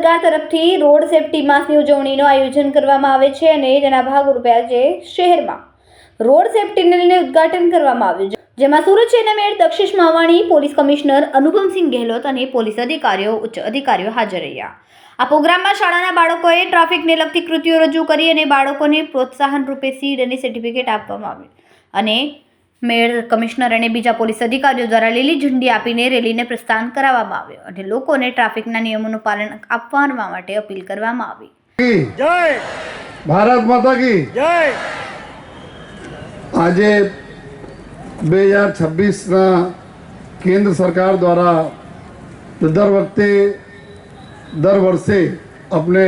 સરકાર તરફથી road safety માસની ઉજવણીનું આયોજન કરવામાં આવે છે અને તેના ભાગરૂપે આજે શહેરમાં રોડ સેફટીને લઈને ઉદ્ઘાટન કરવામાં આવ્યું, જેમાં સુરત શહેરના mayor Dakshish Mavani, police commissioner Anupamsinh Gehlot અને પોલીસ અધિકારીઓ, ઉચ્ચ અધિકારીઓ હાજર રહ્યા. આ પ્રોગ્રામમાં શાળાના બાળકોએ ટ્રાફિકને લગતી કૃતિઓ રજૂ કરી અને બાળકોને પ્રોત્સાહન રૂપે સીડ અને સર્ટિફિકેટ આપવામાં આવ્યું અને મેયર, કમિશનર અને બીજા પોલીસ અધિકારીઓ દ્વારા લીલી ઝંડી આપીને રેલીને પ્રસ્થાન કરાવવામાં આવ્યો અને લોકોને ટ્રાફિકના નિયમોનું પાલન આપવા માટે અપીલ કરવામાં આવી. જય ભારત માતા કી જય. આજે 2026ના કેન્દ્ર સરકાર દ્વારા દર વર્ષે આપણે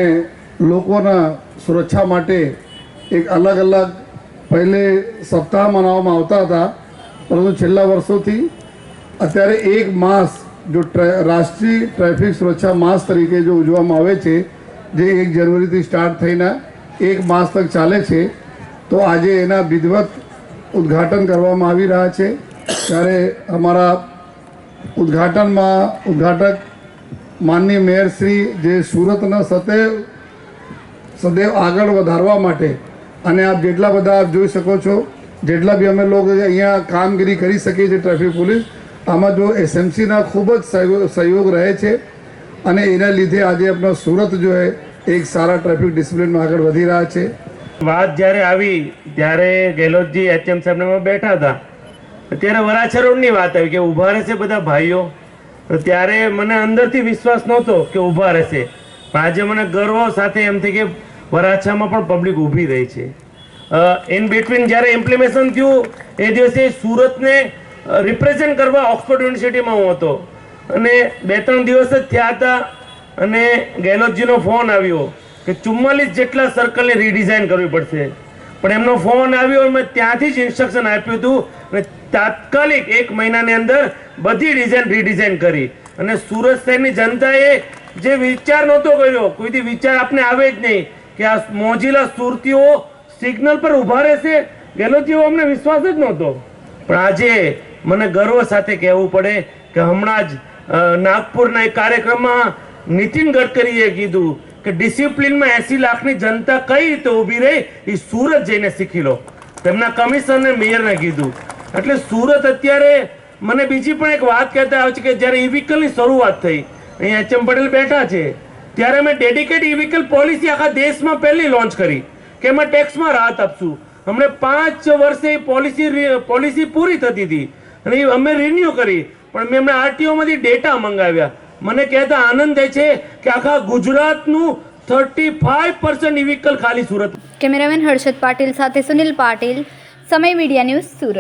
લોકોના સુરક્ષા માટે એક અલગ અલગ પહેલે સપ્તાહ મનાવવામાં આવતા હતા, પરંતુ છેલ્લા વર્ષોથી અત્યારે એક માસ જો રાષ્ટ્રીય ટ્રાફિક સુરક્ષા માસ તરીકે જો ઉજવવામાં આવે છે, જે 1 જાન્યુઆરીથી સ્ટાર્ટ થઈને 1 માસ તક ચાલે છે, તો આજે એના વિધિવત ઉદ્ઘાટન કરવામાં આવી રહ્યા છે. ત્યારે અમારા ઉદ્ઘાટક માનનીય મેયર શ્રી, જે સુરતના સદૈવ આગળ વધારવા માટે, અને આપ જેટલા બધા આપ જોઈ શકો છો, જેટલા બી અમે લોકો અહીંયા કામગીરી કરી શકીએ છીએ ટ્રાફિક પોલીસ, આમાં જો એસએમસીના ખૂબ જ સહયોગ રહે છે અને એના લીધે આજે આપણો સુરત જો એક સારા ટ્રાફિક ડિસિપ્લિનમાં આગળ વધી રહ્યા છે. વાત જ્યારે આવી ત્યારે ગેહલોતજી એચએમ સાહેબને બેઠા હતા, ત્યારે વરાછા રોડની વાત આવી કે ઊભા રહેશે બધા ભાઈઓ. તો ત્યારે મને અંદરથી વિશ્વાસ નહોતો કે ઊભા રહેશે, પણ આજે મને ગર્વ સાથે એમ થઈ કે વરાછામાં પણ પબ્લિક ઊભી રહી છે. ઇન બિટવીન જ્યારે ઇમ્પ્લિમેશન થયું એ દિવસે સુરતને રિપ્રેઝેન્ટ કરવા ઓક્સફોર્ડ યુનિવર્સિટીમાં હું હતો અને 2-3 દિવસ જ થયા હતા અને ગેહલોતજીનો ફોન આવ્યો કે 44 જેટલા સર્કલને રીડિઝાઇન કરવી પડશે. પણ એમનો ફોન આવ્યો, મેં ત્યાંથી જ ઇન્સ્ટ્રક્શન આપ્યું હતું અને તાત્કાલિક 1 મહિનાની અંદર બધી રીડિઝાઇન કરી. અને સુરત શહેરની જનતાએ જે વિચાર નહોતો કર્યો, કોઈથી વિચાર આપને આવે જ નહીં કે આ મોજીલા સુરતીઓ સિગ્નલ પર ઊભા રહેશે, ગેહલોતજીઓ અમને વિશ્વાસ જ નહોતો. પણ આજે મને ગર્વ સાથે કહેવું પડે કે હમણાં જ નાગપુરના એક કાર્યક્રમમાં નીતિન ગડકરીએ કીધું કે ડિસિપ્લિનમાં 80 લાખની જનતા કઈ રીતે ઊભી રહી એ સુરત જઈને શીખી લો. તેમના કમિશનરને, મેયરને કીધું. એટલે સુરત અત્યારે મને બીજી પણ એક વાત કહેતા આવે છે કે જ્યારે ઈ વ્હીકલની શરૂઆત થઈ, અહીંયા એચએમ પટેલ બેઠા છે, ત્યારે અમે ડેડિકેટ ઈ વ્હીકલ પોલિસી આખા દેશમાં પહેલી લોન્ચ કરી કે એમાં ટેક્સમાં રાહત આપશું. હમણે 5 વર્ષે પોલિસી પૂરી થતી હતી અને અમે રિન્યુ કરી, પણ મેં હમણાં આરટીઓમાંથી ડેટા મંગાવ્યા. મને કહેતા આનંદ થાય છે કે આખા ગુજરાતનું 35% ઈ વ્હીકલ ખાલી સુરત. કેમેરામેન હર્ષદ પાટીલ સાથે સુનિલ પાટીલ, સમય મીડિયા ન્યૂઝ, સુરત.